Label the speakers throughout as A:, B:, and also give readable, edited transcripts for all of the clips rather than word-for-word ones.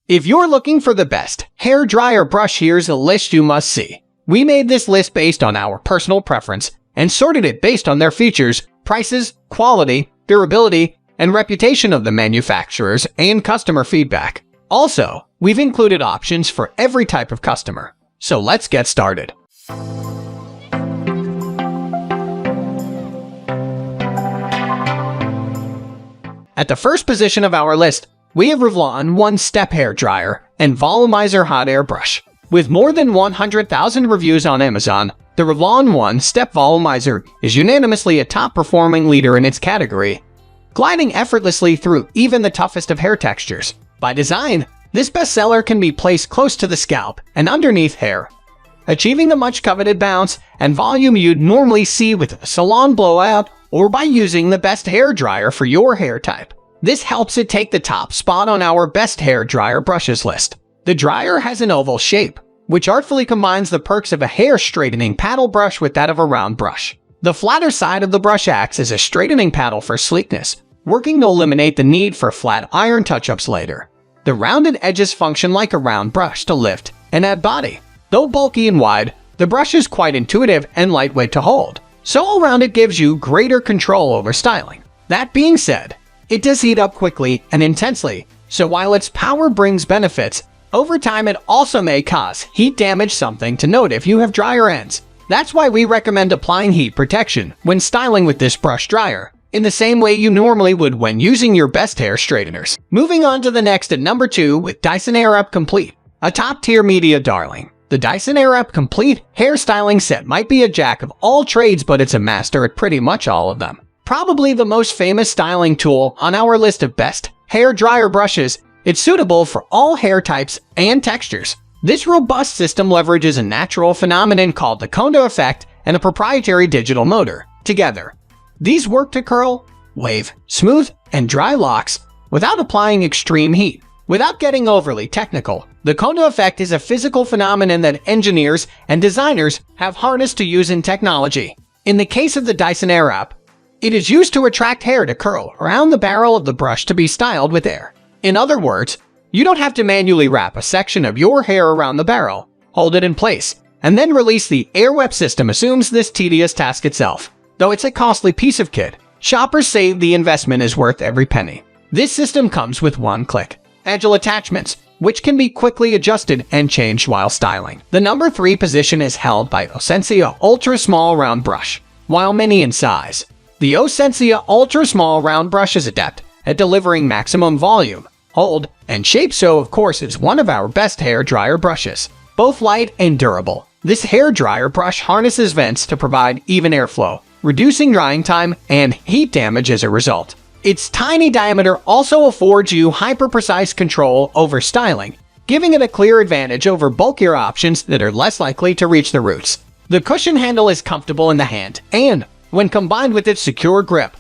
A: If you're looking for the best hair dryer brush, here's a list you must see. We made this list based on our personal preference and sorted it based on their features, prices, quality, durability, and reputation of the manufacturers and customer feedback. Also, we've included options for every type of customer. So let's get started. At the first position of our list, we have Revlon OneStep hair dryer and Volumizer hot air brush. With more than 100,000 reviews on Amazon, the Revlon OneStep Volumizer is unanimously a top-performing leader in its category, gliding effortlessly through even the toughest of hair textures. By design, this bestseller can be placed close to the scalp and underneath hair, achieving the much-coveted bounce and volume you'd normally see with a salon blowout or by using the best hair dryer for your hair type. This helps it take the top spot on our best hair dryer brushes list. The dryer has an oval shape, which artfully combines the perks of a hair straightening paddle brush with that of a round brush. The flatter side of the brush acts as a straightening paddle for sleekness, working to eliminate the need for flat iron touch-ups later. The rounded edges function like a round brush to lift and add body. Though bulky and wide, the brush is quite intuitive and lightweight to hold, so all around it gives you greater control over styling. That being said, it does heat up quickly and intensely, so while its power brings benefits, over time it also may cause heat damage, something to note if you have drier ends. That's why we recommend applying heat protection when styling with this brush dryer, in the same way you normally would when using your best hair straighteners. Moving on to the next at number 2 with Dyson Air Up Complete, a top-tier media darling. The Dyson Air Up Complete hair styling set might be a jack of all trades, but it's a master at pretty much all of them. Probably the most famous styling tool on our list of best hair dryer brushes, it's suitable for all hair types and textures. This robust system leverages a natural phenomenon called the Kondo effect and a proprietary digital motor. Together, these work to curl, wave, smooth, and dry locks without applying extreme heat. Without getting overly technical, the Kondo effect is a physical phenomenon that engineers and designers have harnessed to use in technology. In the case of the Dyson Air Up, it is used to attract hair to curl around the barrel of the brush to be styled with air. In other words, you don't have to manually wrap a section of your hair around the barrel, hold it in place, and then release. The AIRWRAP system assumes this tedious task itself. Though it's a costly piece of kit, shoppers say the investment is worth every penny. This system comes with one-click, agile attachments, which can be quickly adjusted and changed while styling. The number 3 position is held by OSENSIA Ultra Small Round Brush. While many in size, the OSENSIA Ultra Small Round Brush is adept at delivering maximum volume, hold, and shape, so of course it's one of our best hair dryer brushes. Both light and durable, this hair dryer brush harnesses vents to provide even airflow, reducing drying time and heat damage as a result. Its tiny diameter also affords you hyper-precise control over styling, giving it a clear advantage over bulkier options that are less likely to reach the roots. The cushion handle is comfortable in the hand and, when combined with its secure grip,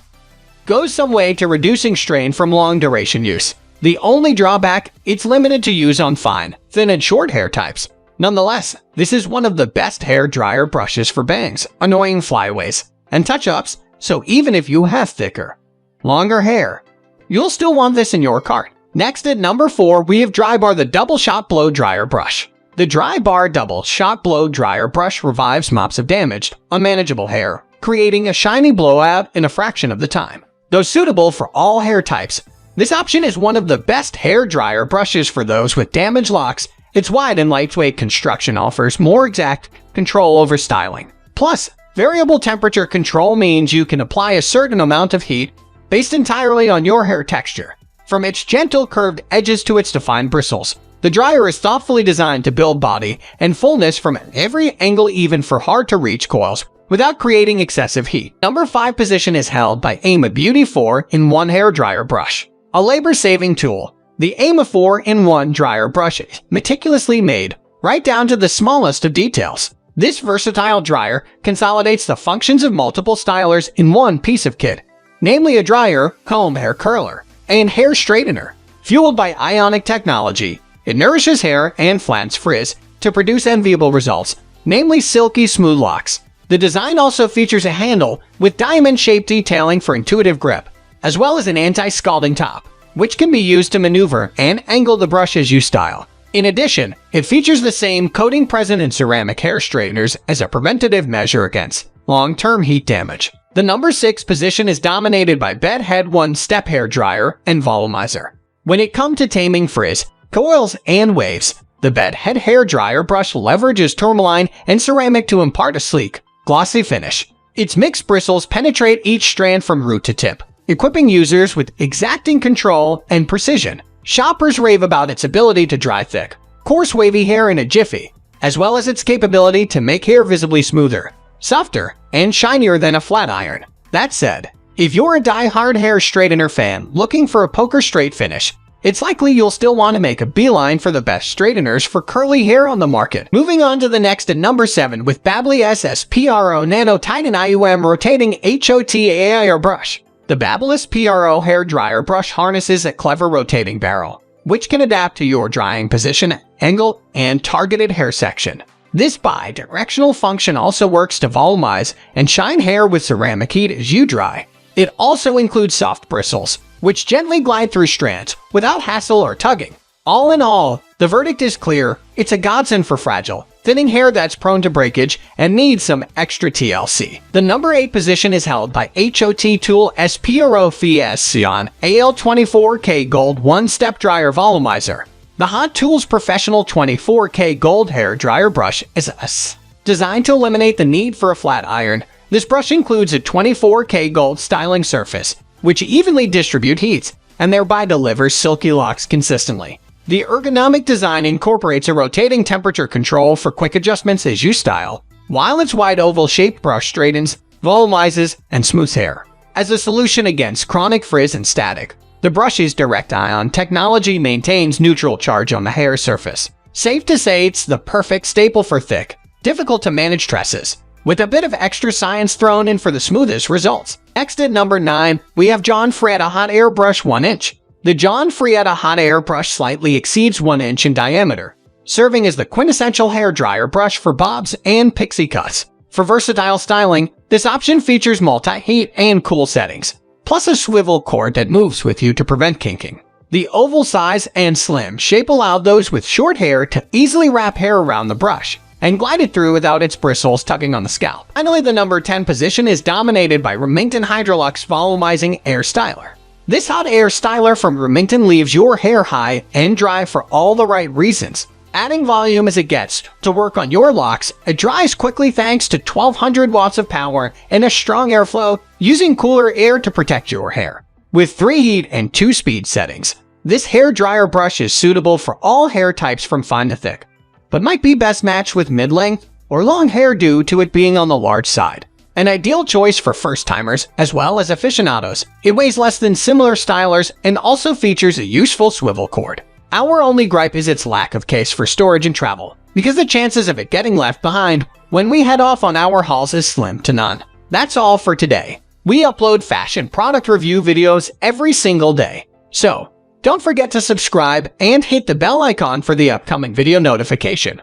A: goes some way to reducing strain from long-duration use. The only drawback, it's limited to use on fine, thin, and short hair types. Nonetheless, this is one of the best hair dryer brushes for bangs, annoying flyaways, and touch-ups, so even if you have thicker, longer hair, you'll still want this in your cart. Next at number 4, we have Drybar, the Double Shot Blow Dryer Brush. The Drybar Double Shot Blow Dryer Brush revives mops of damaged, unmanageable hair, creating a shiny blowout in a fraction of the time. Though suitable for all hair types, this option is one of the best hair dryer brushes for those with damaged locks. Its wide and lightweight construction offers more exact control over styling. Plus, variable temperature control means you can apply a certain amount of heat based entirely on your hair texture. From its gentle curved edges to its defined bristles, the dryer is thoughtfully designed to build body and fullness from every angle, even for hard-to-reach coils, without creating excessive heat. Number 5 position is held by AIMA Beauty 4-in-1 Hair Dryer Brush. A labor-saving tool, the AIMA 4-in-1 dryer brush is meticulously made, right down to the smallest of details. This versatile dryer consolidates the functions of multiple stylers in one piece of kit, namely a dryer, comb, hair curler, and hair straightener. Fueled by ionic technology, it nourishes hair and flattens frizz to produce enviable results, namely silky smooth locks. The design also features a handle with diamond-shaped detailing for intuitive grip, as well as an anti-scalding top. which can be used to maneuver and angle the brush as you style. In addition, it features the same coating present in ceramic hair straighteners as a preventative measure against long-term heat damage. The number 6 position is dominated by Bedhead OneStep hair dryer and Volumizer. When it comes to taming frizz, coils, and waves, the Bedhead hair dryer brush leverages tourmaline and ceramic to impart a sleek, glossy finish. Its mixed bristles penetrate each strand from root to tip, equipping users with exacting control and precision. Shoppers rave about its ability to dry thick, coarse wavy hair in a jiffy, as well as its capability to make hair visibly smoother, softer, and shinier than a flat iron. That said, if you're a die-hard hair straightener fan looking for a poker straight finish, it's likely you'll still want to make a beeline for the best straighteners for curly hair on the market. Moving on to the next at number 7 with Babolus Pro Nano Titan IUM Rotating HOT AI Brush. The Babolus Pro hair dryer brush harnesses a clever rotating barrel, which can adapt to your drying position, angle, and targeted hair section. This bi-directional function also works to volumize and shine hair with ceramic heat as you dry. It also includes soft bristles, which gently glide through strands without hassle or tugging. All in all, the verdict is clear. It's a godsend for fragile, thinning hair that's prone to breakage and needs some extra TLC. The number 8 position is held by HOT Tool SPRO Sion AL24K Gold OneStep Dryer Volumizer. The Hot Tools Professional 24K Gold Hair Dryer Brush is designed to eliminate the need for a flat iron. This brush includes a 24K Gold styling surface, which evenly distributes heat and thereby delivers silky locks consistently. The ergonomic design incorporates a rotating temperature control for quick adjustments as you style, while its wide oval-shaped brush straightens, volumizes, and smooths hair. As a solution against chronic frizz and static, the brush's direct ion technology maintains neutral charge on the hair surface. Safe to say it's the perfect staple for thick, difficult-to-manage tresses, with a bit of extra science thrown in for the smoothest results. Next at number 9, we have John Frieda Hot Air Brush 1 inch. The John Frieda Hot Air Brush slightly exceeds 1 inch in diameter, serving as the quintessential hair dryer brush for bobs and pixie cuts. For versatile styling, this option features multi-heat and cool settings, plus a swivel cord that moves with you to prevent kinking. The oval size and slim shape allow those with short hair to easily wrap hair around the brush and glide it through without its bristles tugging on the scalp. Finally, the number 10 position is dominated by Remington Hydraluxe Volumizing Air Styler. This hot air styler from Remington leaves your hair high and dry for all the right reasons. Adding volume as it gets to work on your locks, it dries quickly thanks to 1200 watts of power and a strong airflow, using cooler air to protect your hair. With 3 heat and 2 speed settings, this hair dryer brush is suitable for all hair types from fine to thick, but might be best matched with mid-length or long hair due to it being on the large side. An ideal choice for first-timers as well as aficionados. It weighs less than similar stylers and also features a useful swivel cord. Our only gripe is its lack of case for storage and travel, because the chances of it getting left behind when we head off on our hauls is slim to none. That's all for today. We upload fashion product review videos every single day, so don't forget to subscribe and hit the bell icon for the upcoming video notification.